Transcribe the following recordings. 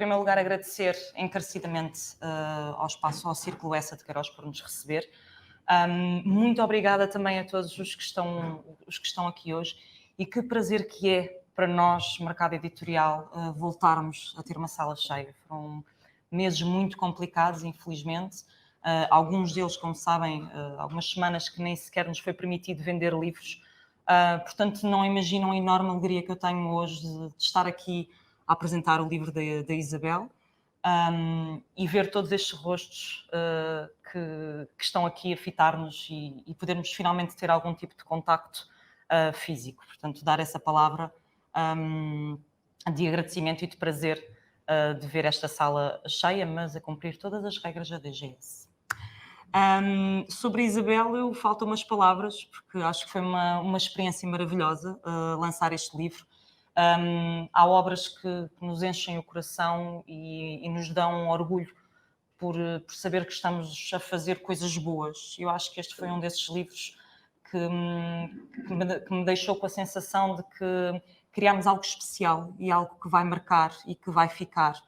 primeiro lugar, agradecer encarecidamente ao Círculo Essa de Queiroz por nos receber. Muito obrigada também a todos os que estão aqui hoje, e que prazer que é para nós, mercado editorial, voltarmos a ter uma sala cheia. Foram meses muito complicados, infelizmente. Alguns deles, como sabem, algumas semanas que nem sequer nos foi permitido vender livros. Portanto, não imaginam a enorme alegria que eu tenho hoje de estar aqui a apresentar o livro da Isabel, e ver todos estes rostos que estão aqui a fitar-nos e podermos finalmente ter algum tipo de contacto físico. Portanto, dar essa palavra de agradecimento e de prazer de ver esta sala cheia, mas a cumprir todas as regras da DGS. Sobre a Isabel, faltam umas palavras, porque acho que foi uma experiência maravilhosa lançar este livro. Há obras que nos enchem o coração e nos dão orgulho por saber que estamos a fazer coisas boas. Eu acho que este foi um desses livros que me deixou com a sensação de que criámos algo especial e algo que vai marcar e que vai ficar.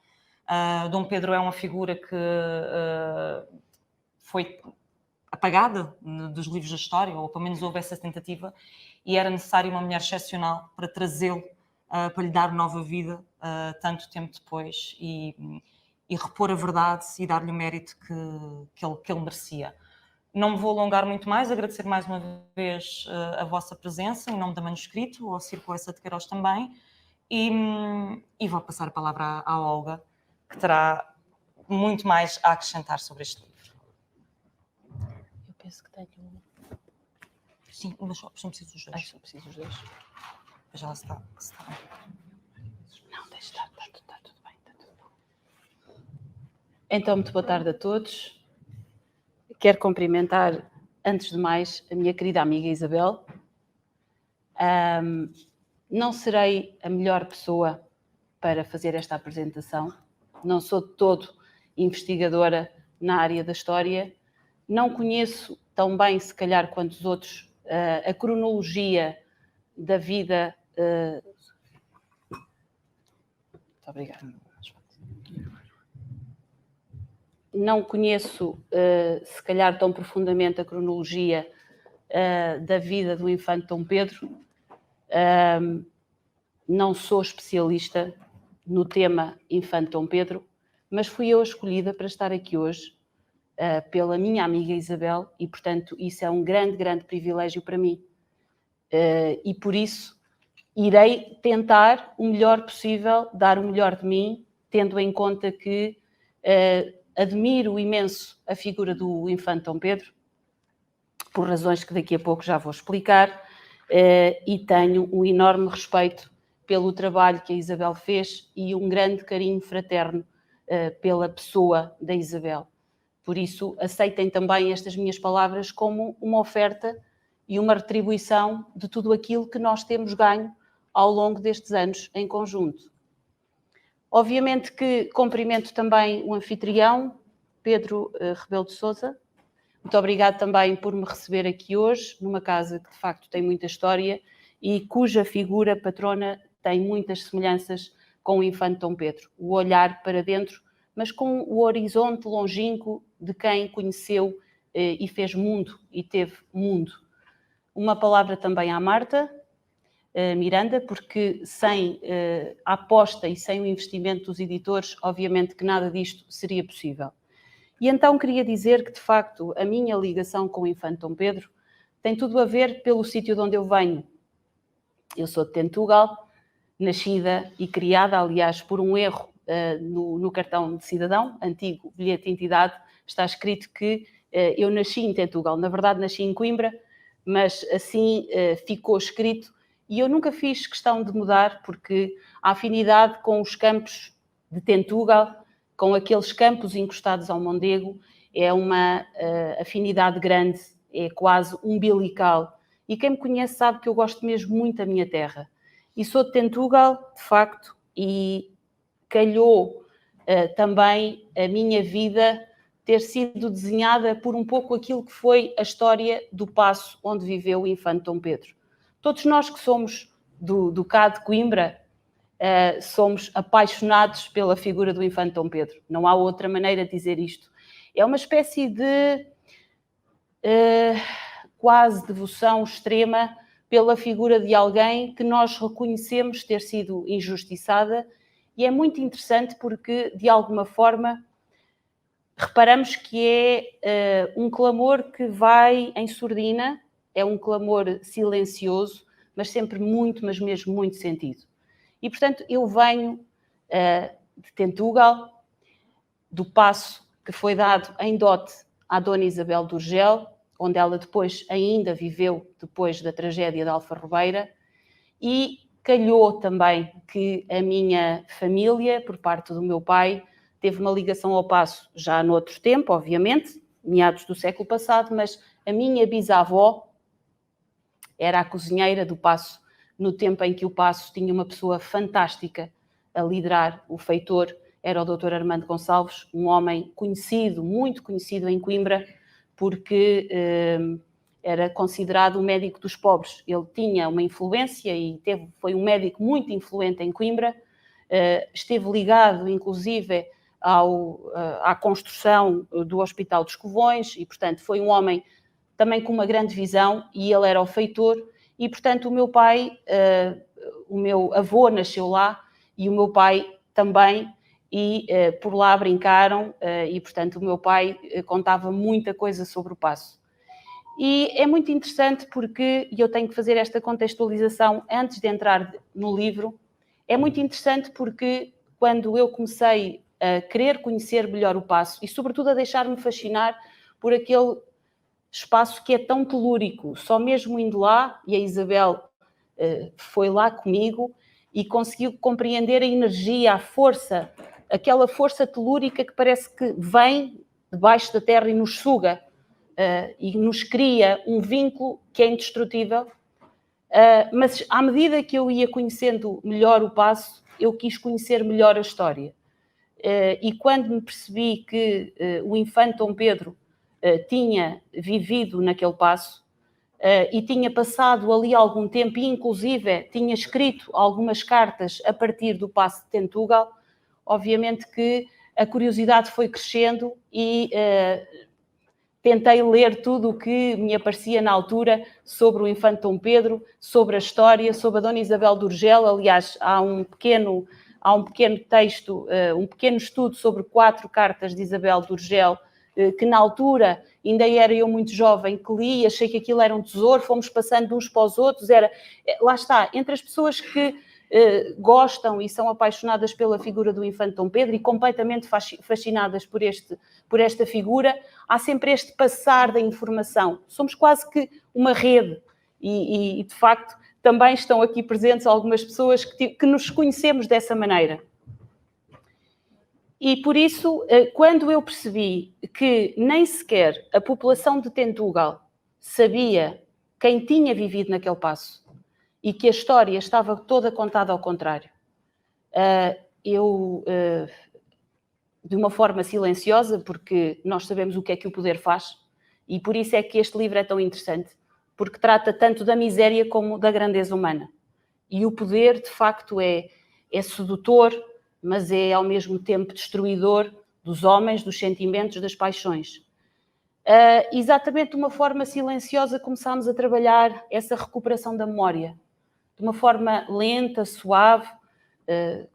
Dom Pedro é uma figura que foi apagada dos livros da história, ou pelo menos houve essa tentativa, e era necessário uma mulher excepcional para trazê-lo, para lhe dar nova vida tanto tempo depois, e repor a verdade e dar-lhe o mérito que ele merecia. Não me vou alongar muito mais, agradecer mais uma vez a vossa presença, em nome da Manuscrito, ao Círculo Essa de Queiroz também, e vou passar a palavra à Olga, que terá muito mais a acrescentar sobre este livro. Eu penso que tenho... Sim, mas só preciso dos dois. Só preciso dos dois. Já lá está. Não, deixa estar, está tudo bem. Então, muito boa tarde a todos. Quero cumprimentar, antes de mais, a minha querida amiga Isabel. Não serei a melhor pessoa para fazer esta apresentação. Não sou de todo investigadora na área da história. Não conheço tão bem, se calhar, quanto os outros, a cronologia da vida... Muito obrigada. Não conheço, se calhar, tão profundamente a cronologia da vida do infante Dom Pedro. Não sou especialista no tema infante Dom Pedro, mas fui eu a escolhida para estar aqui hoje pela minha amiga Isabel, e, portanto, isso é um grande, grande privilégio para mim. E, por isso, irei tentar o melhor possível, dar o melhor de mim, tendo em conta que admiro imenso a figura do infante Dom Pedro, por razões que daqui a pouco já vou explicar, e tenho um enorme respeito pelo trabalho que a Isabel fez e um grande carinho fraterno pela pessoa da Isabel. Por isso, aceitem também estas minhas palavras como uma oferta e uma retribuição de tudo aquilo que nós temos ganho ao longo destes anos em conjunto. Obviamente que cumprimento também o anfitrião, Pedro Rebelo de Sousa. Muito obrigado também por me receber aqui hoje, numa casa que de facto tem muita história e cuja figura patrona tem muitas semelhanças com o infante Dom Pedro. O olhar para dentro, mas com o horizonte longínquo de quem conheceu e fez mundo e teve mundo. Uma palavra também à Marta Miranda, porque sem a aposta e sem o investimento dos editores, obviamente que nada disto seria possível. E então queria dizer que, de facto, a minha ligação com o infante Dom Pedro tem tudo a ver pelo sítio de onde eu venho. Eu sou de Tentugal, nascida e criada, aliás, por um erro no cartão de cidadão, antigo bilhete de identidade, está escrito que eu nasci em Tentugal. Na verdade, nasci em Coimbra, mas assim ficou escrito. E eu nunca fiz questão de mudar, porque a afinidade com os campos de Tentugal, com aqueles campos encostados ao Mondego, é uma afinidade grande, é quase umbilical. E quem me conhece sabe que eu gosto mesmo muito da minha terra. E sou de Tentugal, de facto, e calhou também a minha vida ter sido desenhada por um pouco aquilo que foi a história do paço onde viveu o infante Dom Pedro. Todos nós que somos do cá de Coimbra, somos apaixonados pela figura do Infante Dom Pedro. Não há outra maneira de dizer isto. É uma espécie de quase devoção extrema pela figura de alguém que nós reconhecemos ter sido injustiçada, e é muito interessante porque, de alguma forma, reparamos que é um clamor que vai em surdina, é um clamor silencioso, mas sempre muito, mas mesmo muito sentido. E, portanto, eu venho de Tentugal, do passo que foi dado em dote à Dona Isabel de Urgel, onde ela depois ainda viveu depois da tragédia de Alfarrobeira, e calhou também que a minha família, por parte do meu pai, teve uma ligação ao passo já no outro tempo, obviamente, meados do século passado, mas a minha bisavó era a cozinheira do passo, no tempo em que o passo tinha uma pessoa fantástica a liderar o feitor, era o Dr. Armando Gonçalves, um homem conhecido, muito conhecido em Coimbra, porque era considerado o médico dos pobres. Ele tinha uma influência e foi um médico muito influente em Coimbra, esteve ligado, inclusive, à construção do Hospital dos Covões e, portanto, foi um homem também com uma grande visão, e ele era o feitor, e, portanto, o meu pai, o meu avô nasceu lá, e o meu pai também, e por lá brincaram, e, portanto, o meu pai contava muita coisa sobre o passo. E é muito interessante porque, e eu tenho que fazer esta contextualização antes de entrar no livro, é muito interessante porque quando eu comecei a querer conhecer melhor o passo, e sobretudo a deixar-me fascinar por aquele espaço que é tão telúrico, só mesmo indo lá, e a Isabel foi lá comigo e conseguiu compreender a energia, a força, aquela força telúrica que parece que vem debaixo da terra e nos suga, e nos cria um vínculo que é indestrutível. Mas à medida que eu ia conhecendo melhor o passo, eu quis conhecer melhor a história. E quando me percebi que o Infante Dom Pedro tinha vivido naquele passo e tinha passado ali algum tempo, e inclusive tinha escrito algumas cartas a partir do passo de Tentugal, obviamente que a curiosidade foi crescendo e tentei ler tudo o que me aparecia na altura sobre o Infante Dom Pedro, sobre a história, sobre a Dona Isabel de Urgel. Aliás, há um pequeno texto, um pequeno estudo sobre 4 cartas de Isabel de Urgel, que na altura ainda era eu muito jovem, que li, achei que aquilo era um tesouro, fomos passando de uns para os outros, lá está, entre as pessoas que gostam e são apaixonadas pela figura do Infante Dom Pedro e completamente fascinadas por esta figura, há sempre este passar da informação. Somos quase que uma rede e de facto, também estão aqui presentes algumas pessoas que nos conhecemos dessa maneira. E por isso, quando eu percebi que nem sequer a população de Tentugal sabia quem tinha vivido naquele passo e que a história estava toda contada ao contrário, eu, de uma forma silenciosa, porque nós sabemos o que é que o poder faz, e por isso é que este livro é tão interessante, porque trata tanto da miséria como da grandeza humana. E o poder, de facto, é sedutor, mas é ao mesmo tempo destruidor dos homens, dos sentimentos, das paixões. Exatamente de uma forma silenciosa começámos a trabalhar essa recuperação da memória. De uma forma lenta, suave,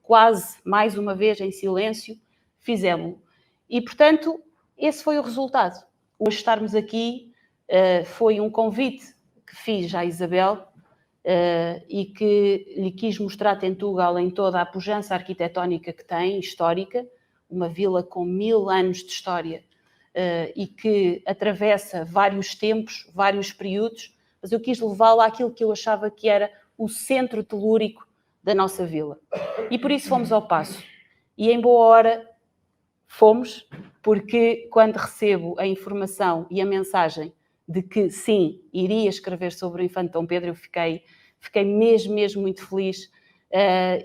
quase, mais uma vez, em silêncio, fizemos-lo. E, portanto, esse foi o resultado. Hoje estarmos aqui foi um convite que fiz à Isabel, e que lhe quis mostrar Tentugal em toda a pujança arquitetónica que tem, histórica, uma vila com 1000 anos de história e que atravessa vários tempos, vários períodos, mas eu quis levá-la àquilo que eu achava que era o centro telúrico da nossa vila. E por isso fomos ao passo. E em boa hora fomos, porque quando recebo a informação e a mensagem de que, sim, iria escrever sobre o Infante Dom Pedro, eu fiquei mesmo muito feliz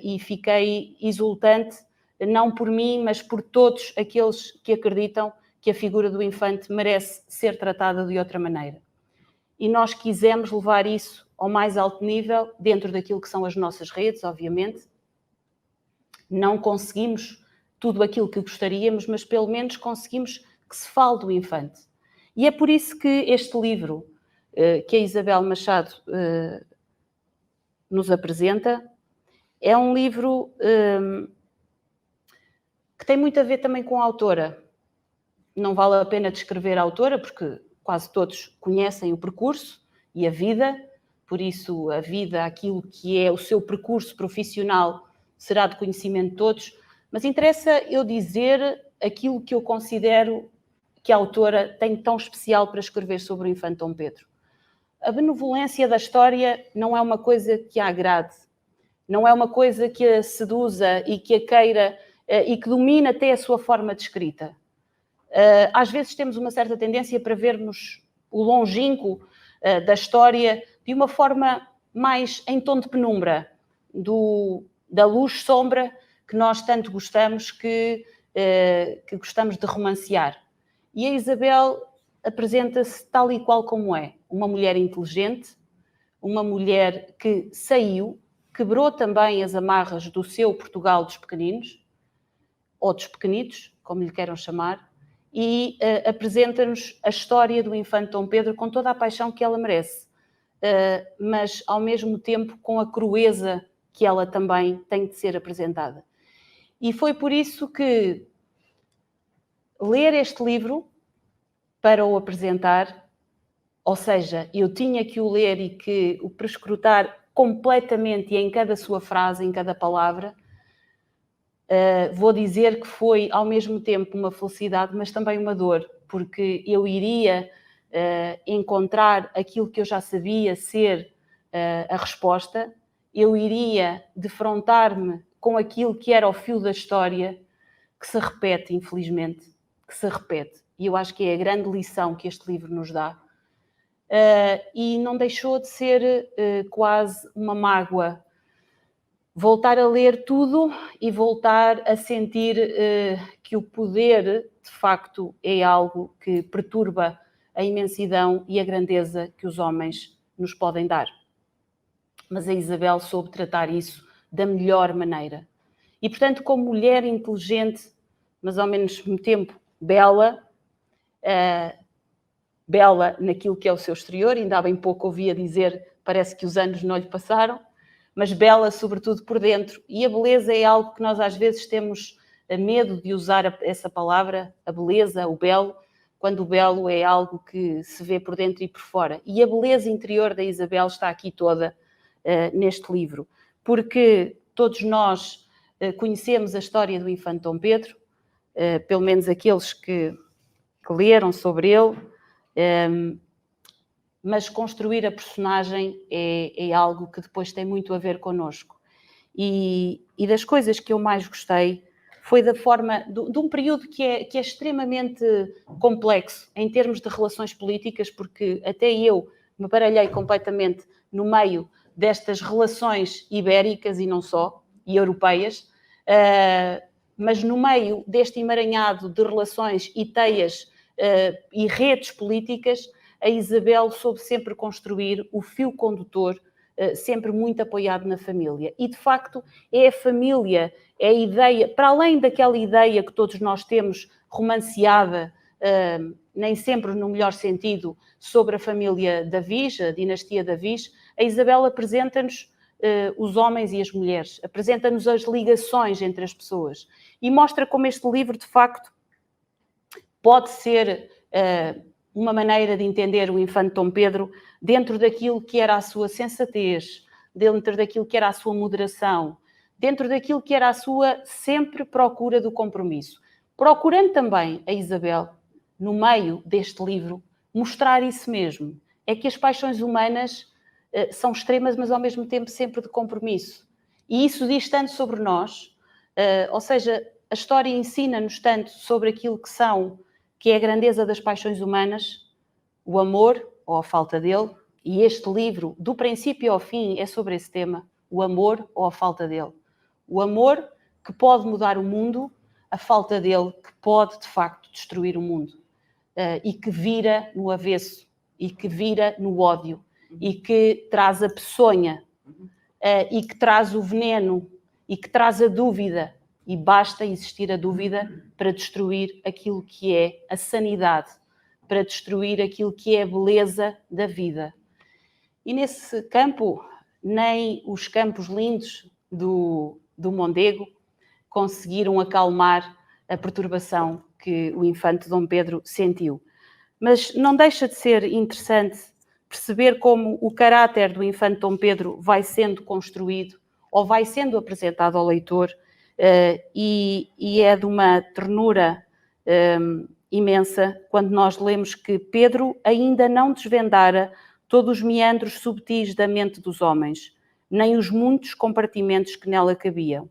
e fiquei exultante, não por mim, mas por todos aqueles que acreditam que a figura do infante merece ser tratada de outra maneira. E nós quisemos levar isso ao mais alto nível, dentro daquilo que são as nossas redes, obviamente, Não conseguimos tudo aquilo que gostaríamos, mas pelo menos conseguimos que se fale do infante. E é por isso que este livro que a Isabel Machado nos apresenta é um livro que tem muito a ver também com a autora. Não vale a pena descrever a autora, porque quase todos conhecem o percurso e a vida, por isso a vida, aquilo que é o seu percurso profissional, será de conhecimento de todos, mas interessa eu dizer aquilo que eu considero que a autora tem tão especial para escrever sobre o infante Dom Pedro. A benevolência da história não é uma coisa que a agrade, não é uma coisa que a seduza e que a queira e que domina até a sua forma de escrita. Às vezes temos uma certa tendência para vermos o longínquo da história de uma forma mais em tom de penumbra, da luz-sombra que nós tanto gostamos, que gostamos de romancear. E a Isabel apresenta-se tal e qual como é, uma mulher inteligente, uma mulher que saiu, quebrou também as amarras do seu Portugal dos pequeninos, ou dos pequenitos, como lhe queiram chamar, e apresenta-nos a história do infante Dom Pedro com toda a paixão que ela merece, mas ao mesmo tempo com a crueza que ela também tem de ser apresentada. E foi por isso que ler este livro para o apresentar, ou seja, eu tinha que o ler e que o prescrutar completamente e em cada sua frase, em cada palavra, vou dizer que foi ao mesmo tempo uma felicidade, mas também uma dor, porque eu iria encontrar aquilo que eu já sabia ser a resposta, eu iria defrontar-me com aquilo que era o fio da história, que se repete, infelizmente, que se repete. E eu acho que é a grande lição que este livro nos dá. E não deixou de ser quase uma mágoa voltar a ler tudo e voltar a sentir que o poder, de facto, é algo que perturba a imensidão e a grandeza que os homens nos podem dar. Mas a Isabel soube tratar isso da melhor maneira. E, portanto, como mulher inteligente, mas ao mesmo tempo bela, bela naquilo que é o seu exterior, ainda há bem pouco ouvia dizer, parece que os anos não lhe passaram, mas bela sobretudo por dentro. E a beleza é algo que nós às vezes temos medo de usar essa palavra, a beleza, o belo, quando o belo é algo que se vê por dentro e por fora. E a beleza interior da Isabel está aqui toda neste livro, porque todos nós conhecemos a história do infante Dom Pedro, pelo menos aqueles que leram sobre ele, mas construir a personagem é algo que depois tem muito a ver connosco. E das coisas que eu mais gostei foi da forma, de um período que é extremamente complexo em termos de relações políticas, porque até eu me baralhei completamente no meio destas relações ibéricas e não só, e europeias, mas no meio deste emaranhado de relações e teias e redes políticas, a Isabel soube sempre construir o fio condutor, sempre muito apoiado na família. E, de facto, é a família, é a ideia, para além daquela ideia que todos nós temos romanceada, nem sempre no melhor sentido, sobre a família Davis, a dinastia Davis, a Isabel apresenta-nos os homens e as mulheres, apresenta-nos as ligações entre as pessoas e mostra como este livro, de facto, pode ser uma maneira de entender o infante Dom Pedro dentro daquilo que era a sua sensatez, dentro daquilo que era a sua moderação, dentro daquilo que era a sua sempre procura do compromisso. Procurando também a Isabel, no meio deste livro, mostrar isso mesmo. É que as paixões humanas são extremas, mas ao mesmo tempo sempre de compromisso. E isso diz tanto sobre nós, ou seja, a história ensina-nos tanto sobre aquilo que é a grandeza das paixões humanas, o amor ou a falta dele, e este livro, do princípio ao fim, é sobre esse tema, o amor ou a falta dele. O amor que pode mudar o mundo, a falta dele que pode, de facto, destruir o mundo. E que vira no avesso, e que vira no ódio, e que traz a peçonha, e que traz o veneno, e que traz a dúvida, e basta existir a dúvida para destruir aquilo que é a sanidade, para destruir aquilo que é a beleza da vida. E nesse campo, nem os campos lindos do Mondego conseguiram acalmar a perturbação que o infante Dom Pedro sentiu. Mas não deixa de ser interessante perceber como o caráter do infante Dom Pedro vai sendo construído ou vai sendo apresentado ao leitor, e é de uma ternura imensa quando nós lemos que Pedro ainda não desvendara todos os meandros subtis da mente dos homens, nem os muitos compartimentos que nela cabiam,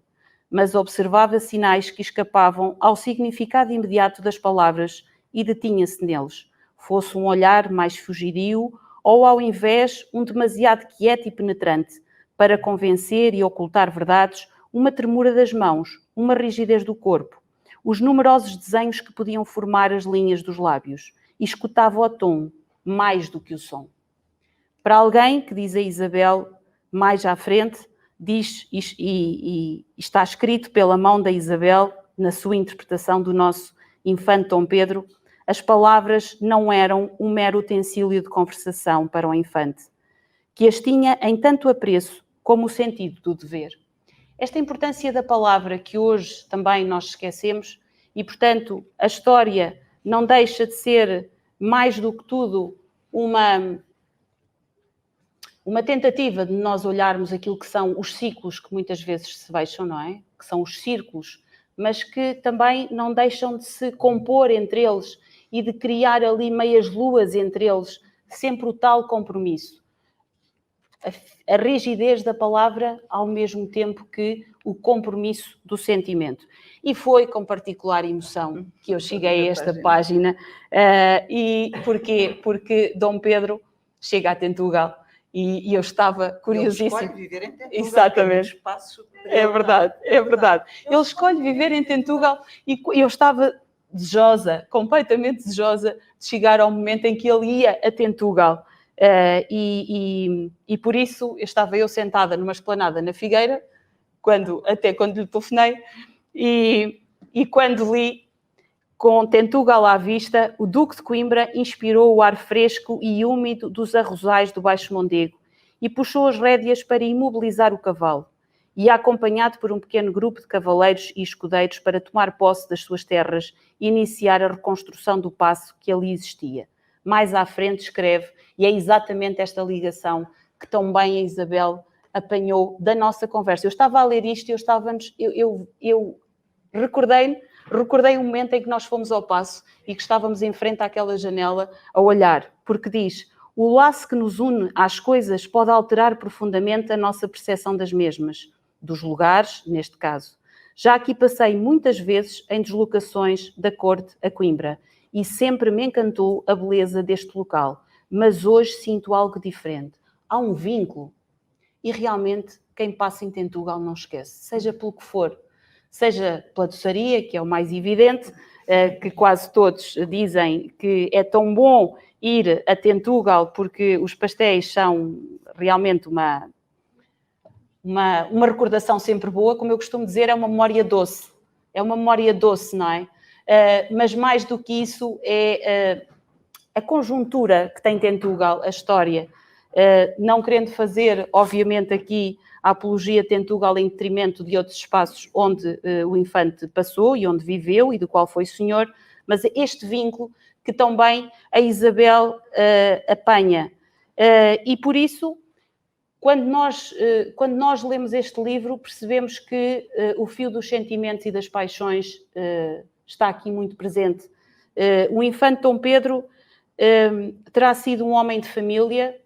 mas observava sinais que escapavam ao significado imediato das palavras e detinha-se neles, fosse um olhar mais fugidio ou, ao invés, um demasiado quieto e penetrante, para convencer e ocultar verdades, uma tremura das mãos, uma rigidez do corpo, os numerosos desenhos que podiam formar as linhas dos lábios, e escutava o tom, mais do que o som. Para alguém que diz a Isabel, mais à frente, diz, e está escrito pela mão da Isabel, na sua interpretação do nosso infante Dom Pedro, as palavras não eram um mero utensílio de conversação para o infante, que as tinha em tanto apreço como o sentido do dever. Esta importância da palavra que hoje também nós esquecemos e, portanto, a história não deixa de ser, mais do que tudo, uma tentativa de nós olharmos aquilo que são os ciclos que muitas vezes se fecham, não é? Que são os círculos, mas que também não deixam de se compor entre eles e de criar ali meias luas entre eles, sempre o tal compromisso. A rigidez da palavra ao mesmo tempo que o compromisso do sentimento. E foi com particular emoção que eu cheguei a esta página. E porquê? Porque Dom Pedro chega a Tentugal e eu estava curiosíssima. Ele escolhe viver em Tentugal. Exatamente. Espaço é verdade. Ele escolhe viver em Tentugal e eu estava desejosa, completamente desejosa, de chegar ao momento em que ele ia a Tentugal. E por isso estava eu sentada numa esplanada na Figueira, até quando lhe telefonei, e quando li, com Tentugal à vista, o Duque de Coimbra inspirou o ar fresco e úmido dos arrozais do Baixo Mondego e puxou as rédeas para imobilizar o cavalo. E acompanhado por um pequeno grupo de cavaleiros e escudeiros para tomar posse das suas terras e iniciar a reconstrução do paço que ali existia. Mais à frente escreve, e é exatamente esta ligação que tão bem a Isabel apanhou da nossa conversa. Eu estava a ler isto e eu recordei o momento em que nós fomos ao paço e que estávamos em frente àquela janela a olhar, porque diz: o laço que nos une às coisas pode alterar profundamente a nossa percepção das mesmas, dos lugares, neste caso. Já aqui passei muitas vezes em deslocações da corte a Coimbra e sempre me encantou a beleza deste local, mas hoje sinto algo diferente. Há um vínculo e realmente quem passa em Tentugal não esquece, seja pelo que for, seja pela doçaria, que é o mais evidente, que quase todos dizem que é tão bom ir a Tentugal porque os pastéis são realmente uma recordação sempre boa, como eu costumo dizer, é uma memória doce. É uma memória doce, não é? Mas mais do que isso é a conjuntura que tem Tentugal, a história. Não querendo fazer, obviamente, aqui a apologia de Tentugal em detrimento de outros espaços onde o infante passou e onde viveu e do qual foi senhor, mas este vínculo que tão bem a Isabel apanha. E por isso, quando nós lemos este livro, percebemos que o fio dos sentimentos e das paixões está aqui muito presente. O infante Dom Pedro terá sido um homem de família,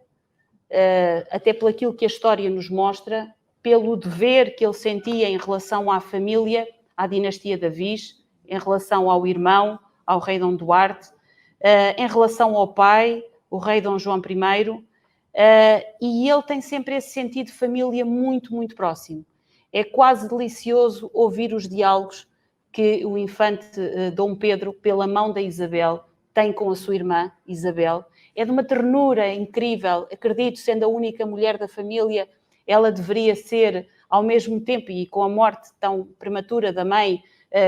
até pelo aquilo que a história nos mostra, pelo dever que ele sentia em relação à família, à dinastia da Viz, em relação ao irmão, ao rei Dom Duarte, em relação ao pai, o rei Dom João I, e ele tem sempre esse sentido de família muito, muito próximo. É quase delicioso ouvir os diálogos que o infante Dom Pedro, pela mão da Isabel, tem com a sua irmã Isabel. É de uma ternura incrível. Acredito, sendo a única mulher da família, ela deveria ser ao mesmo tempo, e com a morte tão prematura da mãe,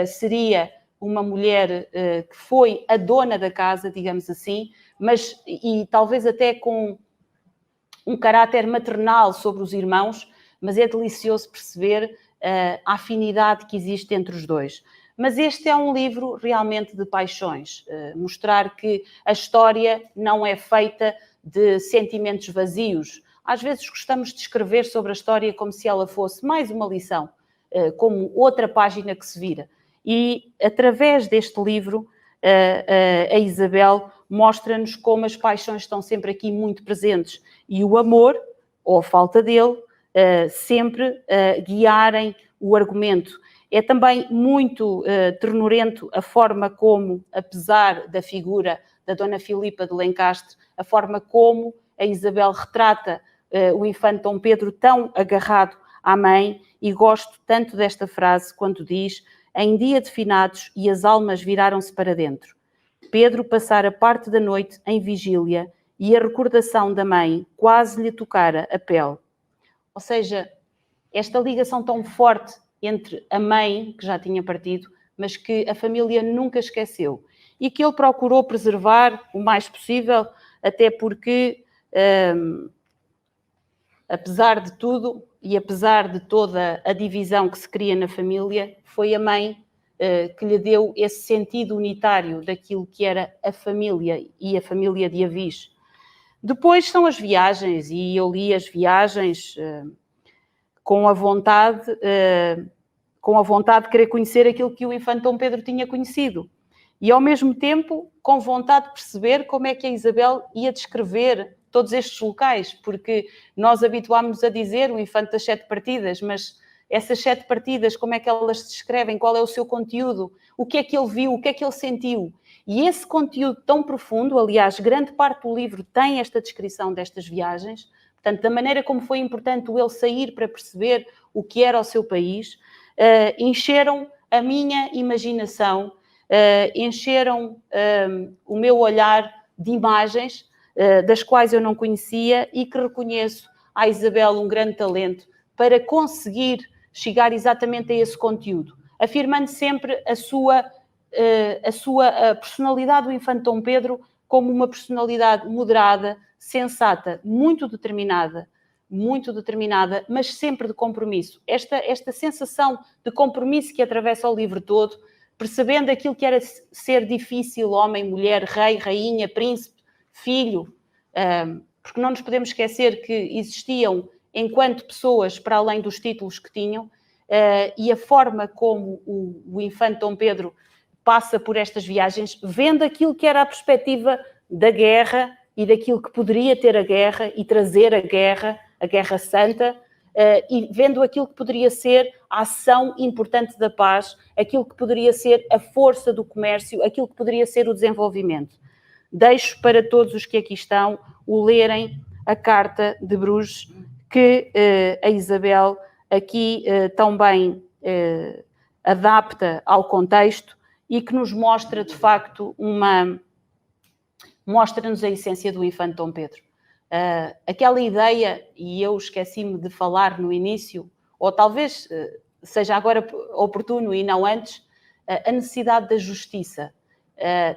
seria uma mulher que foi a dona da casa, digamos assim, mas e talvez até com um caráter maternal sobre os irmãos, mas é delicioso perceber a afinidade que existe entre os dois. Mas este é um livro realmente de paixões, mostrar que a história não é feita de sentimentos vazios. Às vezes gostamos de escrever sobre a história como se ela fosse mais uma lição, como outra página que se vira. E através deste livro, a Isabel mostra-nos como as paixões estão sempre aqui muito presentes e o amor, ou a falta dele, sempre guiarem o argumento. É também muito ternurento a forma como, apesar da figura da Dona Filipa de Lencastre, a forma como a Isabel retrata o infante Dom Pedro tão agarrado à mãe, e gosto tanto desta frase quando diz: em dia de finados e as almas viraram-se para dentro. Pedro passara parte da noite em vigília e a recordação da mãe quase lhe tocara a pele. Ou seja, esta ligação tão forte entre a mãe, que já tinha partido, mas que a família nunca esqueceu e que ele procurou preservar o mais possível, até porque, apesar de tudo e apesar de toda a divisão que se cria na família, foi a mãe que lhe deu esse sentido unitário daquilo que era a família e a família de Avis. Depois são as viagens, e eu li as viagens com a vontade de querer conhecer aquilo que o infante Dom Pedro tinha conhecido. E, ao mesmo tempo, com vontade de perceber como é que a Isabel ia descrever todos estes locais, porque nós habituámos-nos a dizer o infante das 7 partidas, mas essas 7 partidas, como é que elas se descrevem, qual é o seu conteúdo, o que é que ele viu, o que é que ele sentiu. E esse conteúdo tão profundo, aliás, grande parte do livro tem esta descrição destas viagens, portanto, da maneira como foi importante ele sair para perceber o que era o seu país, encheram a minha imaginação, encheram o meu olhar de imagens das quais eu não conhecia e que reconheço à Isabel um grande talento para conseguir chegar exatamente a esse conteúdo, afirmando sempre a sua personalidade do infante Dom Pedro como uma personalidade moderada, sensata, muito determinada, mas sempre de compromisso. Esta sensação de compromisso que atravessa o livro todo, percebendo aquilo que era ser difícil, homem, mulher, rei, rainha, príncipe, filho, porque não nos podemos esquecer que existiam enquanto pessoas para além dos títulos que tinham, e a forma como o infante Dom Pedro passa por estas viagens, vendo aquilo que era a perspectiva da guerra e daquilo que poderia ter a guerra e trazer a Guerra Santa, e vendo aquilo que poderia ser a ação importante da paz, aquilo que poderia ser a força do comércio, aquilo que poderia ser o desenvolvimento. Deixo para todos os que aqui estão o lerem a Carta de Bruges, que a Isabel aqui tão bem adapta ao contexto e que nos mostra, de facto, mostra-nos a essência do infante Dom Pedro. Aquela ideia, e eu esqueci-me de falar no início, ou talvez seja agora oportuno e não antes, a necessidade da justiça.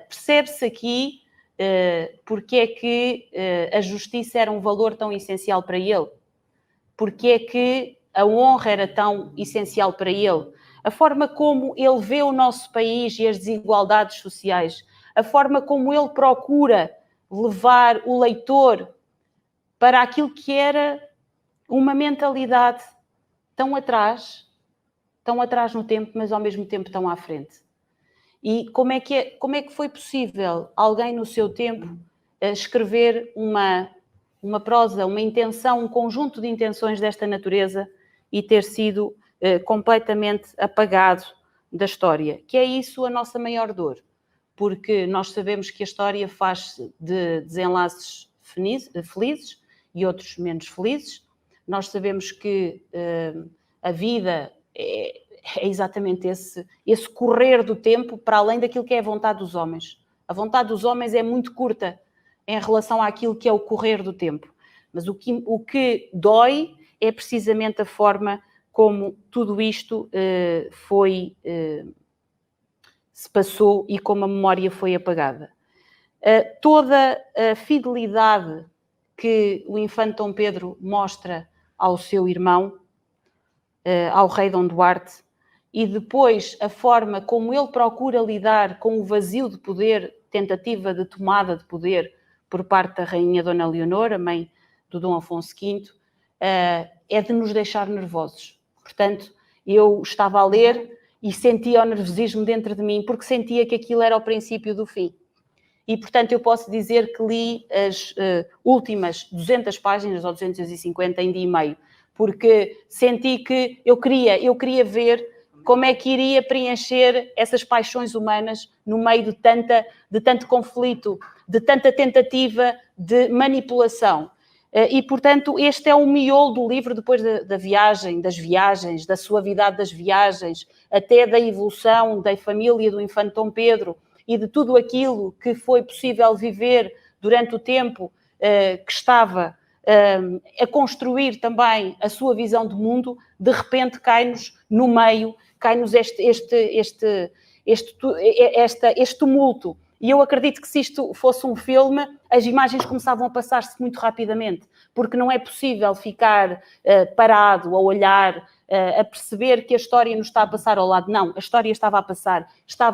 Percebe-se aqui porque é que a justiça era um valor tão essencial para ele, porque é que a honra era tão essencial para ele, a forma como ele vê o nosso país e as desigualdades sociais, a forma como ele procura levar o leitor para aquilo que era uma mentalidade tão atrás no tempo, mas ao mesmo tempo tão à frente. E como é que foi possível alguém no seu tempo escrever uma prosa, uma intenção, um conjunto de intenções desta natureza e ter sido completamente apagado da história? Que é isso a nossa maior dor, porque nós sabemos que a história faz-se de desenlaces felizes e outros menos felizes. Nós sabemos que a vida é exatamente esse correr do tempo para além daquilo que é a vontade dos homens. A vontade dos homens é muito curta em relação àquilo que é o correr do tempo. Mas o que dói é precisamente a forma como tudo isto se passou e como a memória foi apagada. Toda a fidelidade que o infante Dom Pedro mostra ao seu irmão, ao rei Dom Duarte, e depois a forma como ele procura lidar com o vazio de poder, tentativa de tomada de poder por parte da rainha Dona Leonor, a mãe do Dom Afonso V, é de nos deixar nervosos. Portanto, eu estava a ler e sentia o nervosismo dentro de mim, porque sentia que aquilo era o princípio do fim. E, portanto, eu posso dizer que li as últimas 200 páginas, ou 250, em dia e meio, porque senti que eu queria ver como é que iria preencher essas paixões humanas no meio de tanto conflito, de tanta tentativa de manipulação. E, portanto, este é o miolo do livro, depois das viagens, da suavidade das viagens, até da evolução da família do infante Dom Pedro e de tudo aquilo que foi possível viver durante o tempo que estava a construir também a sua visão de mundo. De repente cai-nos no meio, cai-nos este tumulto. E eu acredito que se isto fosse um filme, as imagens começavam a passar-se muito rapidamente, porque não é possível ficar parado, a olhar, a perceber que a história nos está a passar ao lado. Não, a história estava a passar.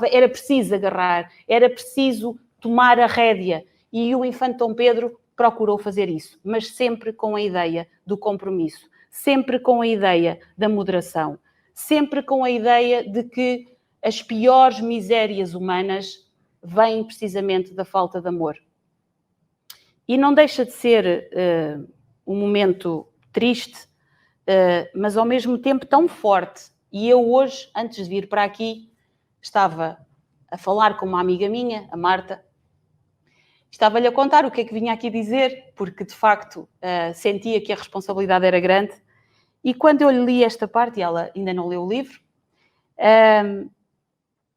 Era preciso agarrar, era preciso tomar a rédea. E o infante Dom Pedro procurou fazer isso, mas sempre com a ideia do compromisso, sempre com a ideia da moderação, sempre com a ideia de que as piores misérias humanas vêm precisamente da falta de amor. E não deixa de ser um momento triste, mas ao mesmo tempo tão forte. E eu hoje, antes de vir para aqui, estava a falar com uma amiga minha, a Marta, estava-lhe a contar o que é que vinha aqui dizer, porque de facto sentia que a responsabilidade era grande. E quando eu lhe li esta parte, e ela ainda não leu o livro,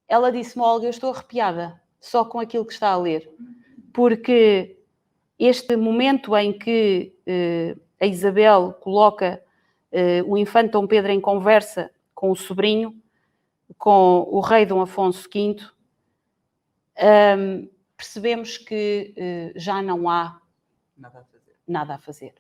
ela disse-me: Olga, eu estou arrepiada só com aquilo que está a ler, porque este momento em que a Isabel coloca o infante Dom Pedro em conversa com o sobrinho, com o rei Dom Afonso V, percebemos que já não há nada a fazer.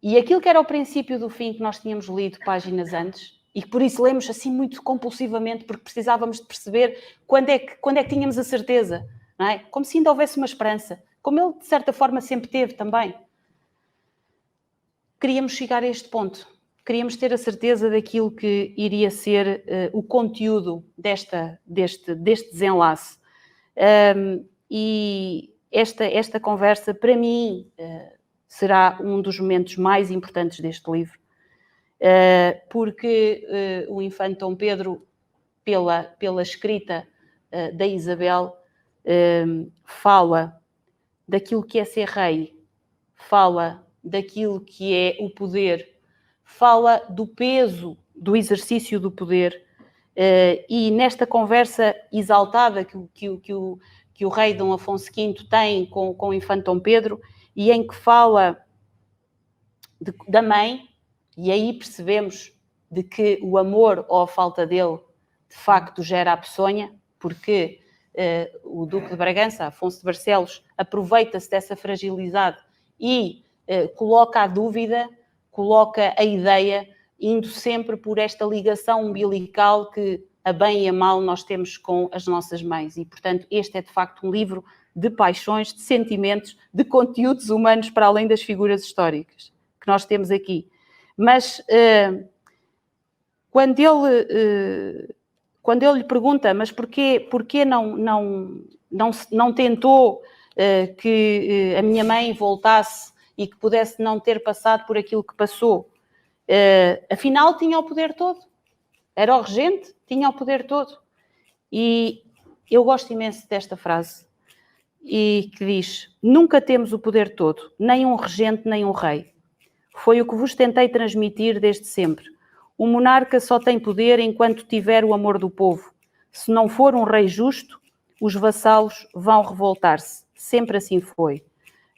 E aquilo que era o princípio do fim que nós tínhamos lido páginas antes, e que por isso lemos assim muito compulsivamente, porque precisávamos de perceber quando é que tínhamos a certeza, não é? Como se ainda houvesse uma esperança, como ele de certa forma sempre teve também. Queríamos chegar a este ponto, queríamos ter a certeza daquilo que iria ser o conteúdo deste desenlace. E esta conversa, para mim, será um dos momentos mais importantes deste livro, porque o infante Dom Pedro, pela escrita da Isabel, fala daquilo que é ser rei, fala daquilo que é o poder, fala do peso do exercício do poder, e nesta conversa exaltada que o rei Dom Afonso V tem com o infante Dom Pedro, e em que fala da mãe, e aí percebemos de que o amor ou a falta dele de facto gera a peçonha, porque o Duque de Bragança, Afonso de Barcelos, aproveita-se dessa fragilidade e coloca a dúvida, coloca a ideia, indo sempre por esta ligação umbilical que, a bem e a mal, nós temos com as nossas mães. E, portanto, este é de facto um livro de paixões, de sentimentos, de conteúdos humanos para além das figuras históricas que nós temos aqui. Mas quando ele lhe pergunta, mas porquê não tentou que a minha mãe voltasse e que pudesse não ter passado por aquilo que passou? Afinal, tinha o poder todo. Era o regente, tinha o poder todo. E eu gosto imenso desta frase, e que diz: nunca temos o poder todo, nem um regente, nem um rei. Foi o que vos tentei transmitir desde sempre. O monarca só tem poder enquanto tiver o amor do povo. Se não for um rei justo, os vassalos vão revoltar-se. Sempre assim foi.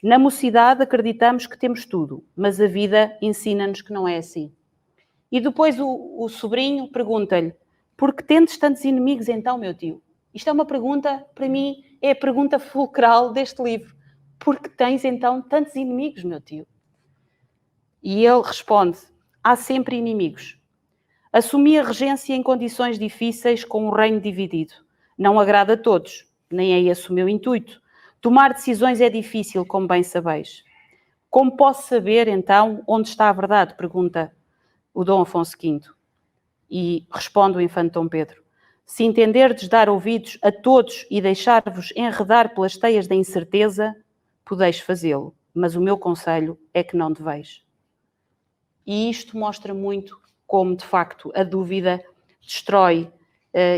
Na mocidade acreditamos que temos tudo, mas a vida ensina-nos que não é assim. E depois o sobrinho pergunta-lhe: por que tendes tantos inimigos então, meu tio? Isto é uma pergunta, para mim, é a pergunta fulcral deste livro. Por que tens então tantos inimigos, meu tio? E ele responde: há sempre inimigos. Assumi a regência em condições difíceis, com o reino dividido. Não agrada a todos, nem é esse o meu intuito. Tomar decisões é difícil, como bem sabeis. Como posso saber, então, onde está a verdade? Pergunta o Dom Afonso V. E responde o infante Dom Pedro: se entenderdes dar ouvidos a todos e deixar-vos enredar pelas teias da incerteza, podeis fazê-lo, mas o meu conselho é que não deveis. E isto mostra muito como, de facto, a dúvida destrói.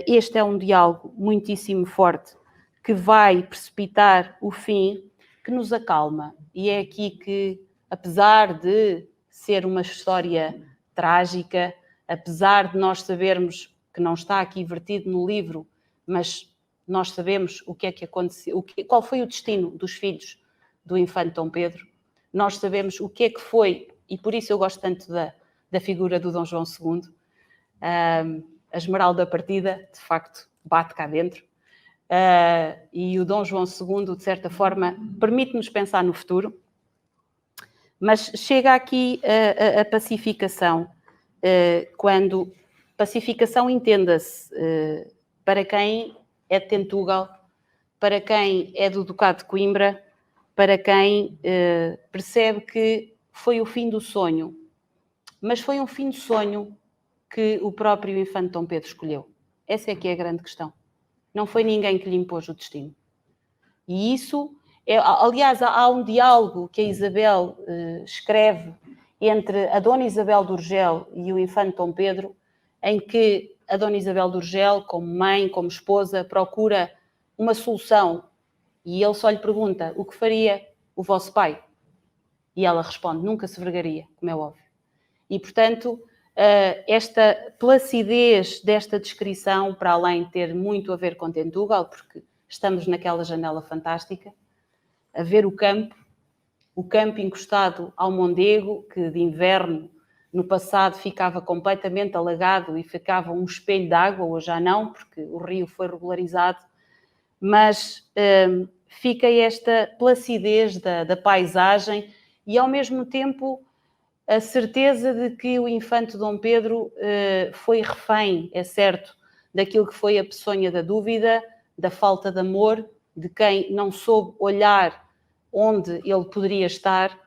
Este é um diálogo muitíssimo forte que vai precipitar o fim, que nos acalma. E é aqui que, apesar de ser uma história trágica, apesar de nós sabermos que não está aqui vertido no livro, mas nós sabemos o que é que aconteceu, qual foi o destino dos filhos do infante Dom Pedro, nós sabemos o que é que foi, e por isso eu gosto tanto da figura do Dom João II, a Esmeralda Partida, de facto, bate cá dentro, e o Dom João II, de certa forma, permite-nos pensar no futuro, mas chega aqui a pacificação, quando pacificação entenda-se para quem é de Tentugal, para quem é do Ducado de Coimbra, para quem percebe que foi o fim do sonho, mas foi um fim de sonho que o próprio infante Dom Pedro escolheu. Essa é que é a grande questão. Não foi ninguém que lhe impôs o destino. E isso, aliás, há um diálogo que a Isabel escreve entre a Dona Isabel de Urgel e o infante Dom Pedro, em que a Dona Isabel de Urgel, como mãe, como esposa, procura uma solução e ele só lhe pergunta: o que faria o vosso pai? E ela responde: nunca se vergaria, como é óbvio. E, portanto, esta placidez desta descrição, para além de ter muito a ver com Tentugal, porque estamos naquela janela fantástica, a ver o campo encostado ao Mondego, que de inverno, no passado, ficava completamente alagado e ficava um espelho de água, hoje já não, porque o rio foi regularizado, mas fica esta placidez da paisagem e, ao mesmo tempo, a certeza de que o infante Dom Pedro foi refém, é certo, daquilo que foi a peçonha da dúvida, da falta de amor, de quem não soube olhar onde ele poderia estar,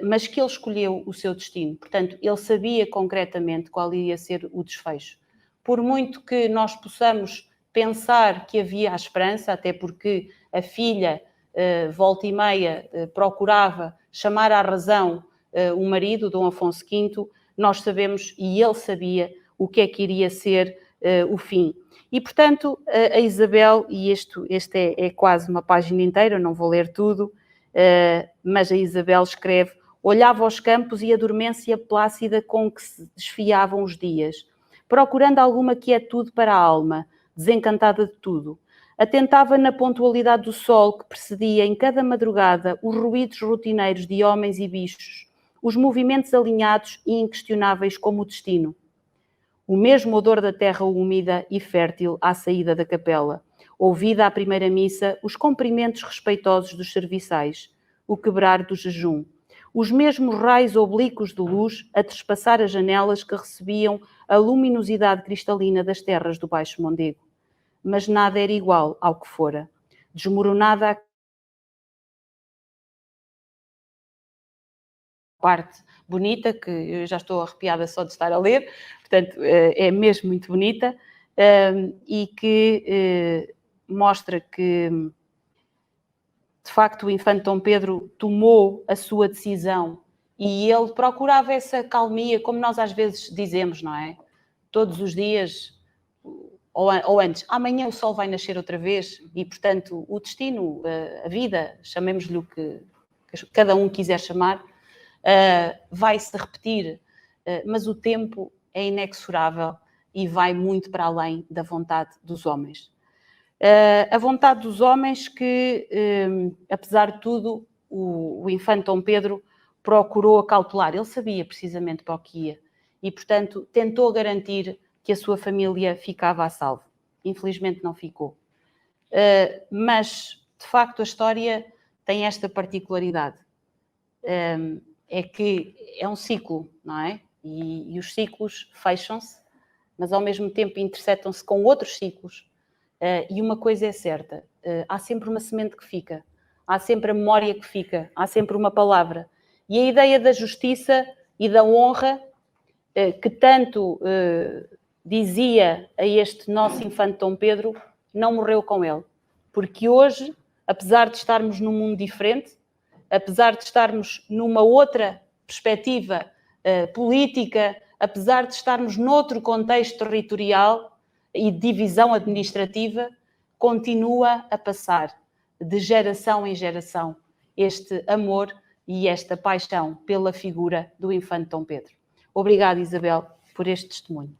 mas que ele escolheu o seu destino. Portanto, ele sabia concretamente qual iria ser o desfecho. Por muito que nós possamos pensar que havia a esperança, até porque a filha, volta e meia, procurava chamar à razão o marido, Dom Afonso V, nós sabemos, e ele sabia, o que é que iria ser o fim. E, portanto, a Isabel, e este é quase uma página inteira, não vou ler tudo, mas a Isabel escreve: olhava aos campos e a dormência plácida com que se desfiavam os dias, procurando alguma quietude para a alma, desencantada de tudo. Atentava na pontualidade do sol que precedia em cada madrugada os ruídos rotineiros de homens e bichos, os movimentos alinhados e inquestionáveis como o destino. O mesmo odor da terra úmida e fértil à saída da capela. Ouvida à primeira missa, os cumprimentos respeitosos dos serviçais, o quebrar do jejum. Os mesmos raios oblíquos de luz a trespassar as janelas que recebiam a luminosidade cristalina das terras do Baixo Mondego. Mas nada era igual ao que fora. Desmoronada a parte bonita, que eu já estou arrepiada só de estar a ler, portanto, é mesmo muito bonita, e que mostra que, de facto, o infante Dom Pedro tomou a sua decisão e ele procurava essa calmia, como nós às vezes dizemos, não é? Todos os dias, ou antes, amanhã o sol vai nascer outra vez e, portanto, o destino, a vida, chamemos-lhe o que cada um quiser chamar, vai-se repetir, mas o tempo é inexorável e vai muito para além da vontade dos homens. A vontade dos homens que, apesar de tudo, o infante Dom Pedro procurou acautelar. Ele sabia precisamente para o que ia. e, portanto, tentou garantir que a sua família ficava a salvo. Infelizmente não ficou. Mas, de facto, a história tem esta particularidade. É que é um ciclo, não é? E os ciclos fecham-se, mas ao mesmo tempo interceptam-se com outros ciclos. E uma coisa é certa, há sempre uma semente que fica, há sempre a memória que fica, há sempre uma palavra. E a ideia da justiça e da honra, que tanto dizia a este nosso infante Dom Pedro, não morreu com ele. Porque hoje, apesar de estarmos num mundo diferente, apesar de estarmos numa outra perspectiva política, apesar de estarmos noutro contexto territorial e de divisão administrativa, continua a passar de geração em geração este amor e esta paixão pela figura do infante Dom Pedro. Obrigada, Isabel, por este testemunho.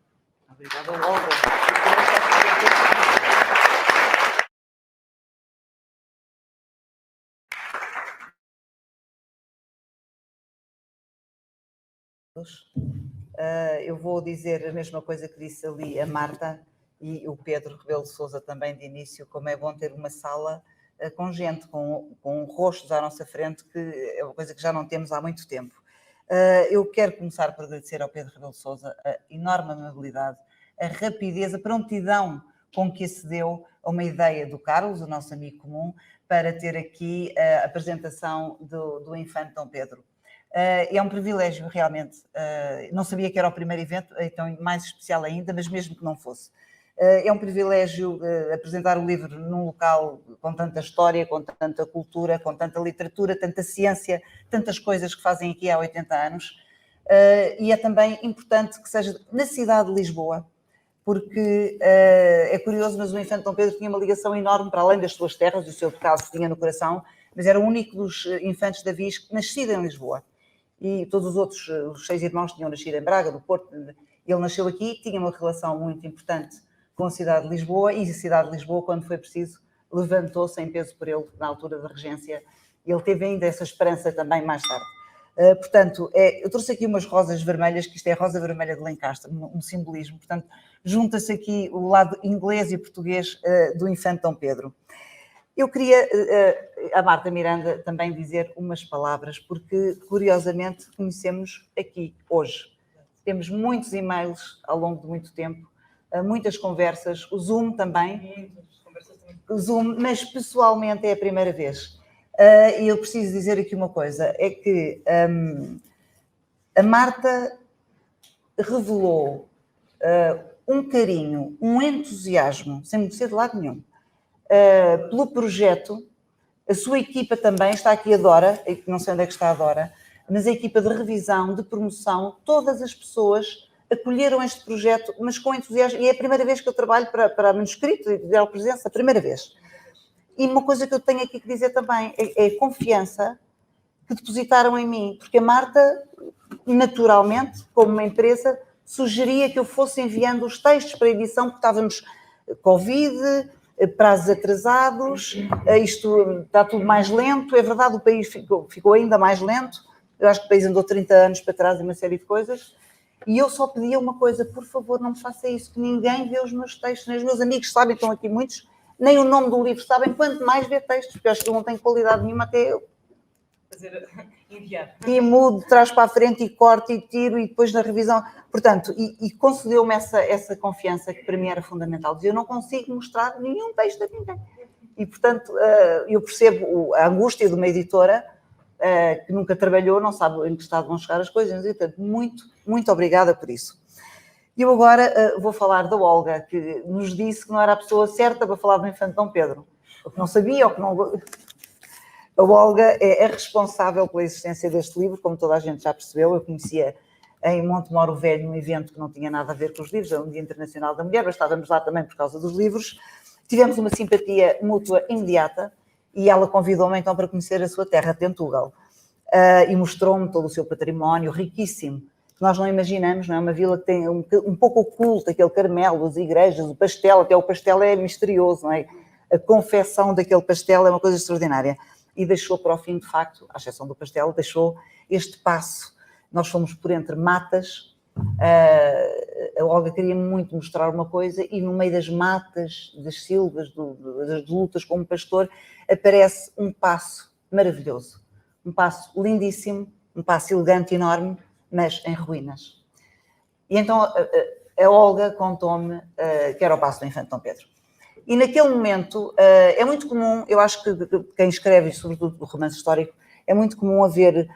Obrigada, Olga. Eu vou dizer a mesma coisa que disse ali a Marta e o Pedro Rebelo de Sousa também de início, como é bom ter uma sala com gente, com rostos à nossa frente, que é uma coisa que já não temos há muito tempo. Eu quero começar por agradecer ao Pedro Rebelo de Sousa a enorme amabilidade, a rapidez, a prontidão com que acedeu a uma ideia do Carlos, o nosso amigo comum, para ter aqui a apresentação do infante Dom Pedro. É um privilégio, realmente. Não sabia que era o primeiro evento, então mais especial ainda, mas mesmo que não fosse. É um privilégio apresentar o livro num local com tanta história, com tanta cultura, com tanta literatura, tanta ciência, tantas coisas que fazem aqui há 80 anos. E é também importante que seja na cidade de Lisboa, porque é curioso, mas o infante Dom Pedro tinha uma ligação enorme para além das suas terras, do seu pecado que tinha no coração, mas era o único dos infantes da Viz nascido em Lisboa. E todos os outros, os 6 irmãos, tinham nascido em Braga, do Porto. Ele nasceu aqui, tinha uma relação muito importante com a cidade de Lisboa, e a cidade de Lisboa, quando foi preciso, levantou-se em peso por ele, na altura da regência. Ele teve ainda essa esperança também mais tarde. Portanto, eu trouxe aqui umas rosas vermelhas, que isto é a rosa vermelha de Lencastre, um simbolismo. Portanto, junta-se aqui o lado inglês e português do infante Dom Pedro. Eu queria, a Marta Miranda, também dizer umas palavras, porque, curiosamente, conhecemos aqui, hoje. Temos muitos e-mails ao longo de muito tempo, muitas conversas, o Zoom também. O Zoom, mas pessoalmente é a primeira vez. E eu preciso dizer aqui uma coisa, é que a Marta revelou um carinho, um entusiasmo, sem me ser de lado nenhum, pelo projeto. A sua equipa também, está aqui a Dora, não sei onde é que está a Dora, mas a equipa de revisão, de promoção, todas as pessoas acolheram este projeto, mas com entusiasmo, e é a primeira vez que eu trabalho para manuscrito e de presença, a primeira vez. E uma coisa que eu tenho aqui que dizer também é a confiança que depositaram em mim, porque a Marta, naturalmente, como uma empresa, sugeria que eu fosse enviando os textos para edição, porque estávamos Covid, prazos atrasados, isto está tudo mais lento. É verdade, o país ficou ainda mais lento. Eu acho que o país andou 30 anos para trás em uma série de coisas. E eu só pedia uma coisa: por favor, não me faça isso, que ninguém vê os meus textos, nem os meus amigos sabem, estão aqui muitos, nem o nome do livro sabem, quanto mais ver textos, porque eu acho que não tem qualidade nenhuma até eu. Enviar. E mudo, traz para a frente e corto e tiro, e depois na revisão. Portanto, e concedeu-me essa confiança que para mim era fundamental. Dizer, eu não consigo mostrar nenhum texto a ninguém. E, portanto, eu percebo a angústia de uma editora que nunca trabalhou, não sabe em que estado vão chegar as coisas. E, portanto, muito, muito obrigada por isso. E eu agora vou falar da Olga, que nos disse que não era a pessoa certa para falar do infante Dom Pedro. O que não sabia, ou que não... A Olga é a responsável pela existência deste livro, como toda a gente já percebeu. Eu conhecia em Montemoro Velho um evento que não tinha nada a ver com os livros, era um Dia Internacional da Mulher, mas estávamos lá também por causa dos livros. Tivemos uma simpatia mútua imediata e ela convidou-me então para conhecer a sua terra, Tentugal, e mostrou-me todo o seu património riquíssimo, que nós não imaginamos, não é? Uma vila que tem um pouco oculto, aquele Carmelo, as igrejas, o pastel, até o pastel é misterioso, não é? A confecção daquele pastel é uma coisa extraordinária. E deixou para o fim, de facto, à exceção do pastel, deixou este passo. Nós fomos por entre matas, A Olga queria muito mostrar uma coisa e no meio das matas, das silvas, das lutas como pastor, aparece um paço maravilhoso, um paço lindíssimo, um paço elegante, enorme, mas em ruínas. E então a Olga contou-me que era o paço do Infante Dom Pedro. E naquele momento é muito comum, eu acho que quem escreve, sobretudo do romance histórico, é muito comum haver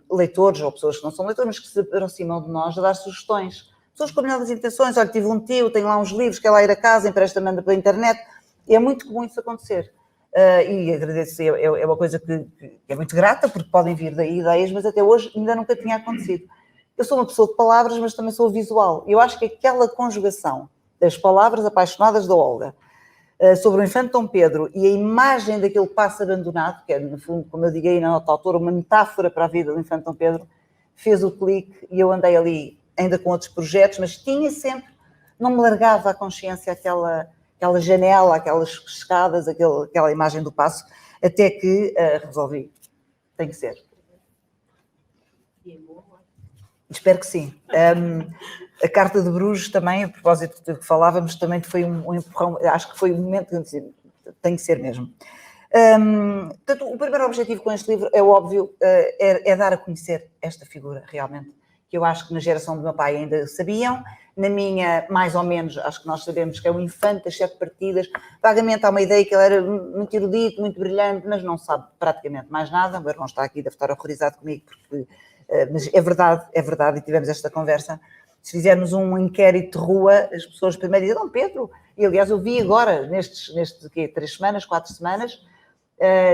leitores ou pessoas que não são leitores, mas que se aproximam de nós a dar sugestões. Pessoas com melhores intenções, olha, tive um tio, tenho lá uns livros, quer lá ir a casa, empresta, manda pela internet. E é muito comum isso acontecer. E agradeço, é uma coisa que é muito grata, porque podem vir daí ideias, mas até hoje ainda nunca tinha acontecido. Eu sou uma pessoa de palavras, mas também sou visual. Eu acho que aquela conjugação das palavras apaixonadas da Olga sobre o Infante Dom Pedro e a imagem daquele paço abandonado, que é, no fundo, como eu digo aí na nota autora, uma metáfora para a vida do Infante Dom Pedro, fez o clique e eu andei ali ainda com outros projetos, mas tinha sempre, não me largava a consciência aquela janela, aquelas escadas, aquela imagem do paço, até que resolvi, tem que ser. Espero que sim. A Carta de Bruges também, a propósito do que falávamos, também foi um empurrão, acho que foi um momento que tem que ser mesmo. Portanto, o primeiro objetivo com este livro é óbvio, é dar a conhecer esta figura realmente, que eu acho que na geração do meu pai ainda sabiam, na minha, mais ou menos, acho que nós sabemos que é um infante das 7 partidas, vagamente há uma ideia que ele era muito erudito, muito brilhante, mas não sabe praticamente mais nada. O meu irmão está aqui, deve estar horrorizado comigo, porque, mas é verdade, e tivemos esta conversa. Se fizermos um inquérito de rua, as pessoas primeiro dizem, Dom Pedro, e aliás eu vi agora, nestes 3 semanas, 4 semanas,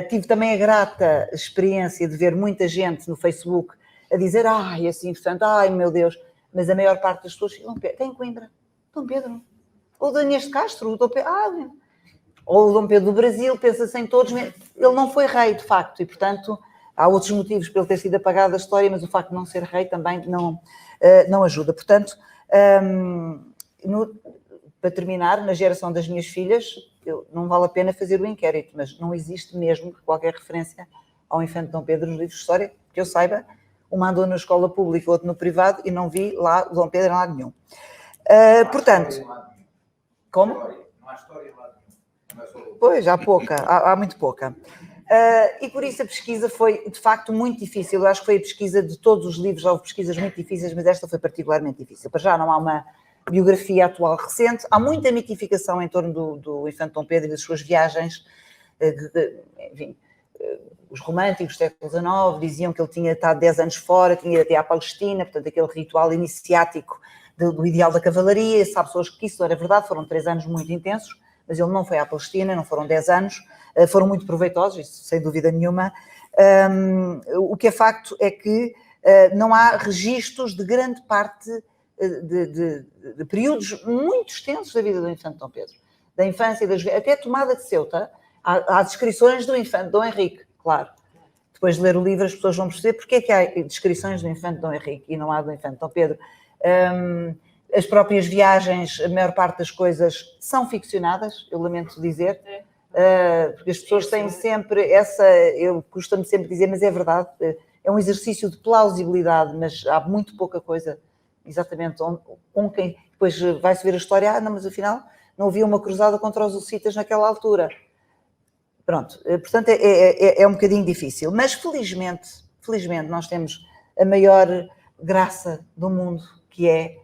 tive também a grata experiência de ver muita gente no Facebook a dizer, ai, assim, portanto, ai, meu Deus, mas a maior parte das pessoas ficam, quem Coimbra? Dom Pedro. Ou Dom Inês de Castro, o Dom Pedro, ou o Dom Pedro do Brasil, pensa-se em todos, ele não foi rei, de facto, e portanto, há outros motivos para ele ter sido apagado da história, mas o facto de não ser rei também não ajuda. Portanto, para terminar, na geração das minhas filhas, não vale a pena fazer o inquérito, mas não existe mesmo qualquer referência ao Infante Dom Pedro nos livros de história, que eu saiba, uma andou na escola pública, outro no privado, e não vi lá o Dom Pedro em lado nenhum. Portanto, como? Não há história em lado nenhum. Pois, há pouca, há muito pouca. E por isso a pesquisa foi, de facto, muito difícil. Eu acho que foi a pesquisa de todos os livros, houve pesquisas muito difíceis, mas esta foi particularmente difícil. Para já não há uma biografia atual recente, há muita mitificação em torno do Infante Dom Pedro e das suas viagens, enfim, os românticos do século XIX diziam que ele tinha estado 10 anos fora, tinha ido até à Palestina, portanto aquele ritual iniciático do ideal da cavalaria, sabe pessoas que isso era verdade, foram 3 anos muito intensos, mas ele não foi à Palestina, não foram 10 anos, foram muito proveitosos, isso sem dúvida nenhuma. O que é facto é que não há registros de grande parte de períodos muito extensos da vida do Infante Dom Pedro, da infância, até a tomada de Ceuta, há descrições do Infante Dom Henrique, claro. Depois de ler o livro as pessoas vão perceber porque é que há descrições do Infante Dom Henrique e não há do Infante Dom Pedro. As próprias viagens, a maior parte das coisas são ficcionadas, eu lamento dizer, porque as pessoas têm sempre eu costumo sempre dizer, mas é verdade, é um exercício de plausibilidade, mas há muito pouca coisa, exatamente, com quem depois vai-se ver a história, não, mas afinal não havia uma cruzada contra os hussitas naquela altura. Pronto, portanto é um bocadinho difícil, mas felizmente nós temos a maior graça do mundo, que é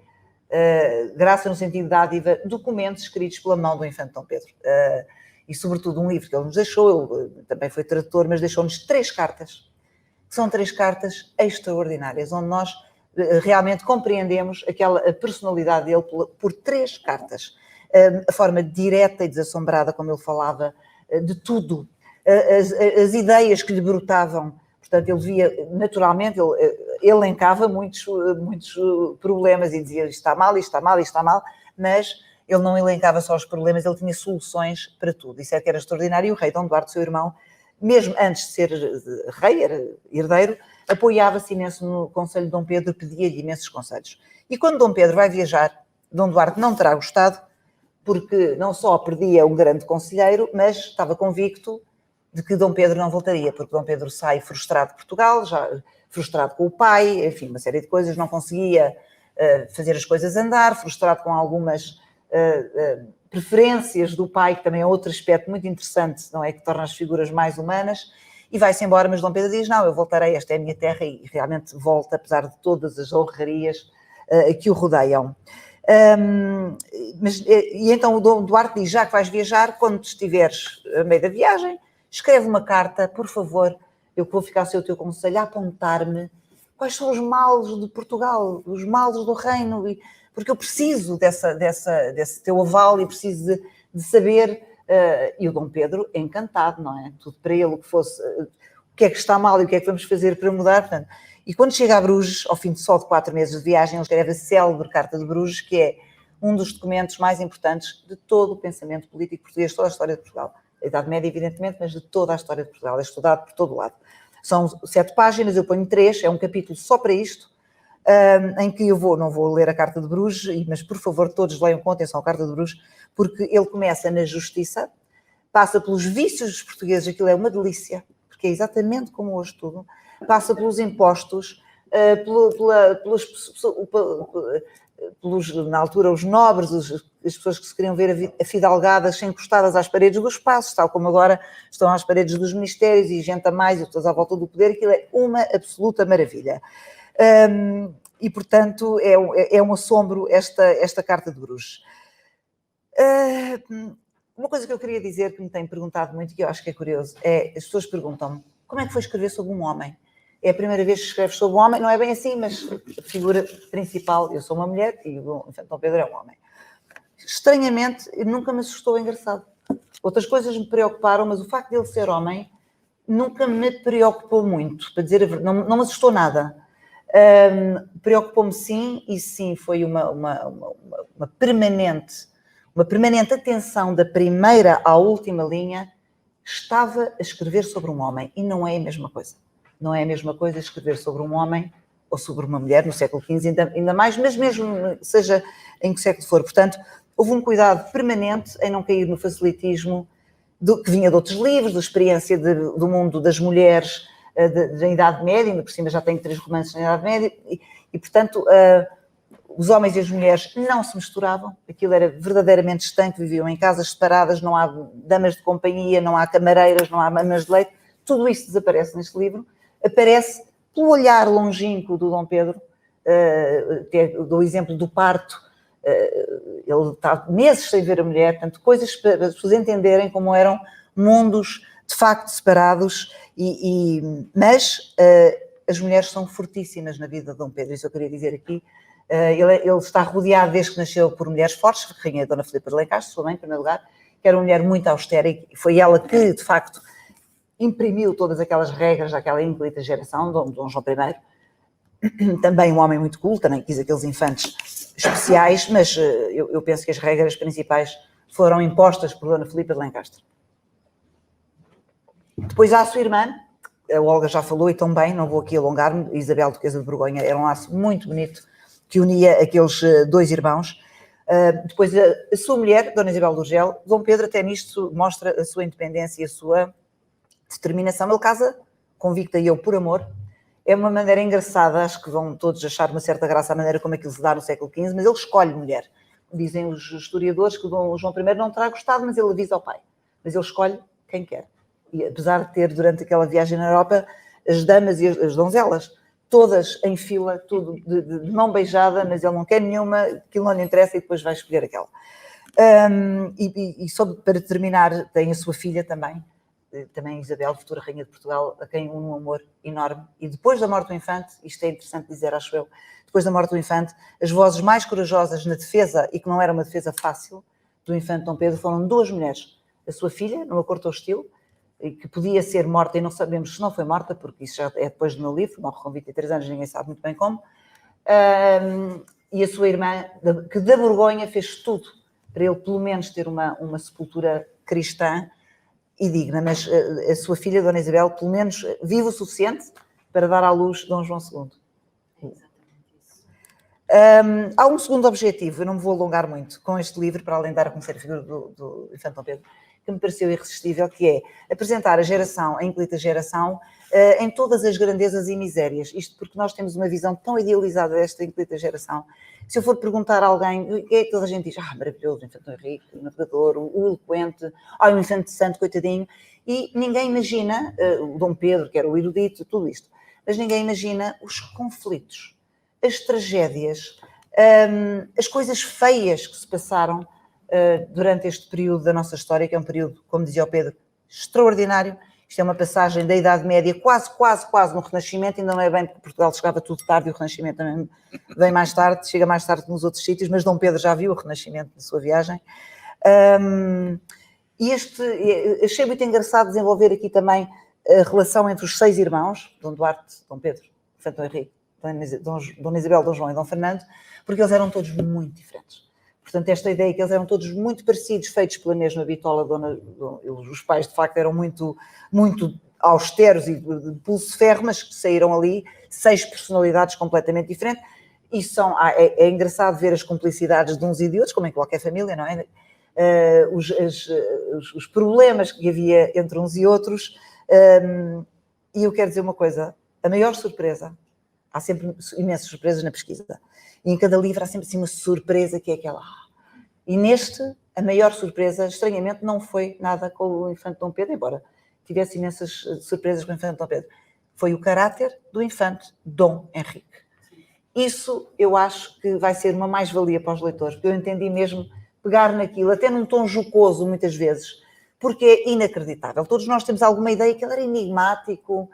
graça no sentido de dádiva, documentos escritos pela mão do Infante Dom Pedro. E sobretudo um livro que ele nos deixou, ele também foi tradutor, mas deixou-nos 3 cartas, que são 3 cartas extraordinárias, onde nós realmente compreendemos a personalidade dele por 3 cartas. A forma direta e desassombrada como ele falava de tudo, as ideias que lhe brotavam. Portanto, ele via, naturalmente, ele elencava muitos problemas e dizia isto está mal, isto está mal, isto está mal, mas ele não elencava só os problemas, ele tinha soluções para tudo. Isso é que era extraordinário. E o rei Dom Duarte, seu irmão, mesmo antes de ser rei, era herdeiro, apoiava-se imenso no Conselho de Dom Pedro, pedia-lhe imensos conselhos. E quando Dom Pedro vai viajar, Dom Duarte não terá gostado, porque não só perdia um grande conselheiro, mas estava convicto de que Dom Pedro não voltaria, porque Dom Pedro sai frustrado de Portugal, já frustrado com o pai, enfim, uma série de coisas, não conseguia fazer as coisas andar, frustrado com algumas preferências do pai, que também é outro aspecto muito interessante, não é? Que torna as figuras mais humanas, e vai-se embora, mas Dom Pedro diz, não, eu voltarei, esta é a minha terra, e realmente volta, apesar de todas as honrarias que o rodeiam. E então o Dom Duarte diz, já que vais viajar, quando estiveres a meio da viagem, escreve uma carta, por favor, eu que vou ficar a ser o teu conselho, a apontar-me quais são os males de Portugal, os males do reino, porque eu preciso desse teu aval e preciso de saber. E o Dom Pedro é encantado, não é? Tudo para ele, o que é que está mal e o que é que vamos fazer para mudar. Portanto, e quando chega a Bruges, ao fim só de 4 meses de viagem, ele escreve a célebre Carta de Bruges, que é um dos documentos mais importantes de todo o pensamento político português, toda a história de Portugal. A Idade Média, evidentemente, mas de toda a história de Portugal. É estudado por todo o lado. São 7 páginas, eu ponho 3, é um capítulo só para isto, em que eu não vou ler a Carta de Bruges, mas por favor todos leiam com atenção a Carta de Bruges, porque ele começa na justiça, passa pelos vícios dos portugueses, aquilo é uma delícia, porque é exatamente como hoje tudo, passa pelos impostos, na altura os nobres, as pessoas que se queriam ver afidalgadas, encostadas às paredes dos espaços, tal como agora estão às paredes dos ministérios e gente a mais e todas à volta do poder, aquilo é uma absoluta maravilha. E, portanto, é um assombro esta Carta de Bruges. Uma coisa que eu queria dizer, que me têm perguntado muito e que eu acho que é curioso, as pessoas perguntam-me, como é que foi escrever sobre um homem? É a primeira vez que escreves sobre um homem, não é bem assim, mas a figura principal, eu sou uma mulher e o Dom Pedro é um homem. Estranhamente, nunca me assustou, engraçado. Outras coisas me preocuparam, mas o facto de ele ser homem nunca me preocupou muito, para dizer a verdade, não me assustou nada. Preocupou-me sim, e sim, foi uma permanente atenção da primeira à última linha. Estava a escrever sobre um homem e não é a mesma coisa. Não é a mesma coisa escrever sobre um homem ou sobre uma mulher no século XV, ainda mais, mas mesmo seja em que século for. Portanto, houve um cuidado permanente em não cair no facilitismo que vinha de outros livros, da experiência do mundo das mulheres da Idade Média, ainda por cima já tenho 3 romances na Idade Média, e portanto, os homens e as mulheres não se misturavam, aquilo era verdadeiramente estanque, viviam em casas separadas, não há damas de companhia, não há camareiras, não há mamas de leite, tudo isso desaparece neste livro, aparece pelo olhar longínquo do Dom Pedro, do exemplo do parto, ele está meses sem ver a mulher, portanto, coisas para as pessoas entenderem como eram mundos de facto separados, mas as mulheres são fortíssimas na vida de Dom Pedro, isso eu queria dizer aqui. Ele está rodeado desde que nasceu por mulheres fortes, Rainha Dona Filipa de Lencastre, sua mãe, em primeiro lugar, que era uma mulher muito austera e foi ela que, de facto, imprimiu todas aquelas regras daquela ínclita geração, Dom João I, também um homem muito culto, também quis aqueles infantes especiais, mas eu penso que as regras principais foram impostas por Dona Filipa de Lencastre. Depois há a sua irmã, a Olga já falou e tão bem, não vou aqui alongar-me, Isabel Duquesa de Borgonha, era um laço muito bonito que unia aqueles 2 irmãos. Depois a sua mulher, Dona Isabel do Urgel, Dom Pedro até nisto mostra a sua independência e a sua determinação. Ele casa, convicta e eu por amor. É uma maneira engraçada, acho que vão todos achar uma certa graça a maneira como aquilo se dá no século XV, mas ele escolhe mulher. Dizem os historiadores que Dom João I não terá gostado, mas ele avisa ao pai. Mas ele escolhe quem quer. E apesar de ter, durante aquela viagem na Europa, as damas e as donzelas, todas em fila, tudo de mão beijada, mas ele não quer nenhuma, aquilo não lhe interessa e depois vai escolher aquela. E só para terminar, tem a sua filha também Isabel, futura Rainha de Portugal, a quem um amor enorme. E depois da morte do infante, isto é interessante dizer, acho eu, depois da morte do infante, as vozes mais corajosas na defesa, e que não era uma defesa fácil, do infante Dom Pedro, foram 2 mulheres. A sua filha, numa corte hostil, que podia ser morta, e não sabemos se não foi morta, porque isso já é depois do meu livro, morre com 23 anos, ninguém sabe muito bem como, e a sua irmã, que da Borgonha fez tudo para ele pelo menos ter uma sepultura cristã e digna, mas a sua filha, Dona Isabel, pelo menos vive o suficiente para dar à luz Dom João II. Há um segundo objetivo, eu não me vou alongar muito com este livro, para além de dar a conhecer a figura do infante Dom Pedro, que me pareceu irresistível, que é apresentar a ínclita geração em todas as grandezas e misérias. Isto porque nós temos uma visão tão idealizada desta incrível geração. Se eu for perguntar a alguém, o que é que toda a gente diz? Maravilhoso, o Infante Henrique, o navegador, o eloquente, o Infante Santo, coitadinho. E ninguém imagina, o Dom Pedro, que era o erudito, tudo isto, mas ninguém imagina os conflitos, as tragédias, as coisas feias que se passaram durante este período da nossa história, que é um período, como dizia o Pedro, extraordinário. Isto é uma passagem da Idade Média, quase no Renascimento, ainda não é bem porque Portugal chegava tudo tarde e o Renascimento também vem mais tarde, chega mais tarde que nos outros sítios, mas Dom Pedro já viu o Renascimento na sua viagem. E achei muito engraçado desenvolver aqui também a relação entre os 6 irmãos, Dom Duarte, Dom Pedro, Infante Dom Henrique, Dona Isabel, Dom João e Dom Fernando, porque eles eram todos muito diferentes. Portanto, esta ideia que eles eram todos muito parecidos, feitos pela mesma bitola, os pais de facto eram muito austeros e de pulso ferro, mas que saíram ali 6 personalidades completamente diferentes. E é engraçado ver as cumplicidades de uns e de outros, como em qualquer família, não é? Os problemas que havia entre uns e outros. E eu quero dizer uma coisa, a maior surpresa, há sempre imensas surpresas na pesquisa, e em cada livro há sempre assim uma surpresa que é aquela. E neste, a maior surpresa, estranhamente, não foi nada com o Infante Dom Pedro, embora tivesse imensas surpresas com o Infante Dom Pedro. Foi o caráter do Infante Dom Henrique. Isso eu acho que vai ser uma mais-valia para os leitores, porque eu entendi mesmo pegar naquilo, até num tom jocoso muitas vezes, porque é inacreditável. Todos nós temos alguma ideia que ele era enigmático,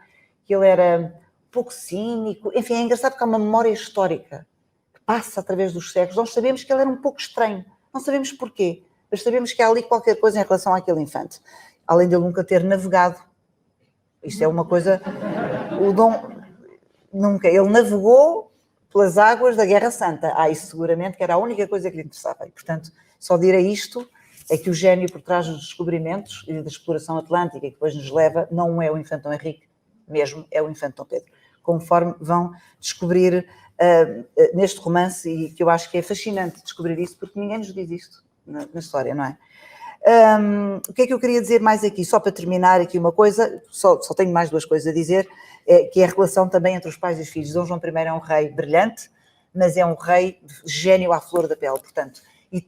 que ele era pouco cínico. Enfim, é engraçado porque há uma memória histórica que passa através dos séculos. Nós sabemos que ele era um pouco estranho. Não sabemos porquê, mas sabemos que há ali qualquer coisa em relação àquele infante. Além de ele nunca ter navegado. Isto é uma coisa... O Dom... Nunca. Ele navegou pelas águas da Guerra Santa. Isso seguramente que era a única coisa que lhe interessava. E, portanto, só direi isto, é que o gênio por trás dos descobrimentos e da exploração atlântica que depois nos leva, não é o Infante Dom Henrique mesmo, é o Infante Dom Pedro. Conforme vão descobrir neste romance, e que eu acho que é fascinante descobrir isso, porque ninguém nos diz isto na história, não é? O que é que eu queria dizer mais aqui? Só para terminar aqui uma coisa, só tenho mais 2 coisas a dizer, que é a relação também entre os pais e os filhos. Dom João I é um rei brilhante, mas é um rei gênio à flor da pele, portanto, e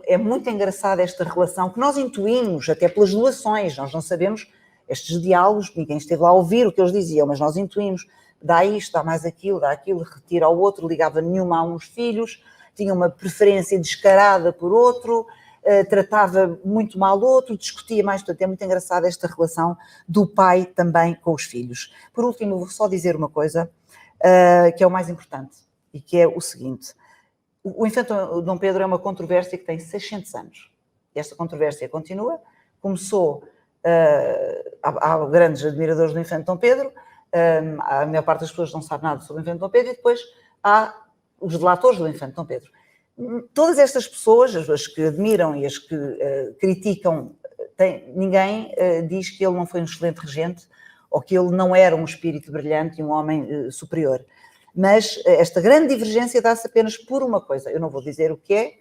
é muito engraçada esta relação que nós intuímos, até pelas doações, nós não sabemos estes diálogos, ninguém esteve lá a ouvir o que eles diziam, mas nós intuímos, dá isto, dá mais aquilo, dá aquilo, retira ao outro, ligava nenhuma a uns filhos, tinha uma preferência descarada por outro, tratava muito mal o outro, discutia mais, portanto é muito engraçada esta relação do pai também com os filhos. Por último, vou só dizer uma coisa, que é o mais importante, e que é o seguinte: o Infante Dom Pedro é uma controvérsia que tem 600 anos. Esta controvérsia continua, começou, há grandes admiradores do Infante Dom Pedro, a maior parte das pessoas não sabe nada sobre o Infante Dom Pedro, e depois há os delatores do Infante Dom Pedro. Todas estas pessoas, as que admiram e as que criticam, ninguém diz que ele não foi um excelente regente ou que ele não era um espírito brilhante e um homem superior. Mas esta grande divergência dá-se apenas por uma coisa. Eu não vou dizer o que é,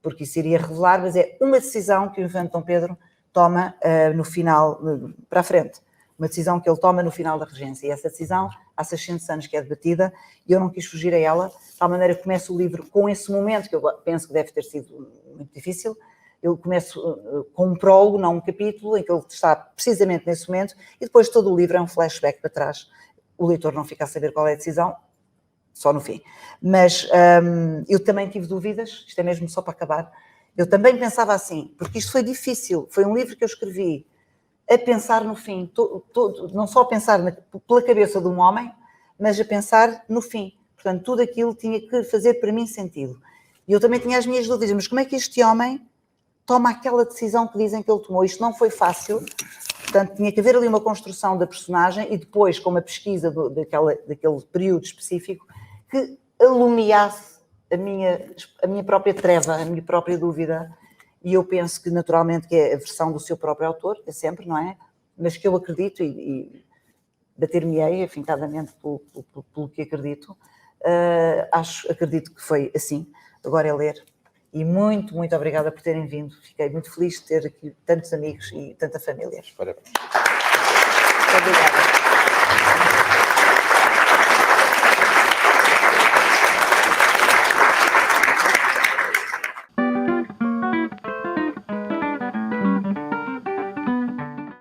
porque isso iria revelar, mas é uma decisão que o Infante Dom Pedro toma no final, para a frente. Uma decisão que ele toma no final da regência. E essa decisão, há 600 anos que é debatida, e eu não quis fugir a ela, de tal maneira que começo o livro com esse momento, que eu penso que deve ter sido muito difícil. Eu começo com um prólogo, não um capítulo, em que ele está precisamente nesse momento, e depois todo o livro é um flashback para trás. O leitor não fica a saber qual é a decisão, só no fim. Mas eu também tive dúvidas, isto é mesmo só para acabar, eu também pensava assim, porque isto foi difícil, foi um livro que eu escrevi a pensar no fim, não só a pensar pela cabeça de um homem, mas a pensar no fim. Portanto, tudo aquilo tinha que fazer para mim sentido. E eu também tinha as minhas dúvidas, mas como é que este homem toma aquela decisão que dizem que ele tomou? Isto não foi fácil, portanto, tinha que haver ali uma construção da personagem e depois, com uma pesquisa daquele período específico, que alumiasse a minha própria treva, a minha própria dúvida. E eu penso que, naturalmente, que é a versão do seu próprio autor, é sempre, não é? Mas que eu acredito e bater-me-ei afincadamente pelo que acredito. Acredito que foi assim. Agora é ler. E muito, muito obrigada por terem vindo. Fiquei muito feliz de ter aqui tantos amigos e tanta família. Parabéns. Muito obrigada.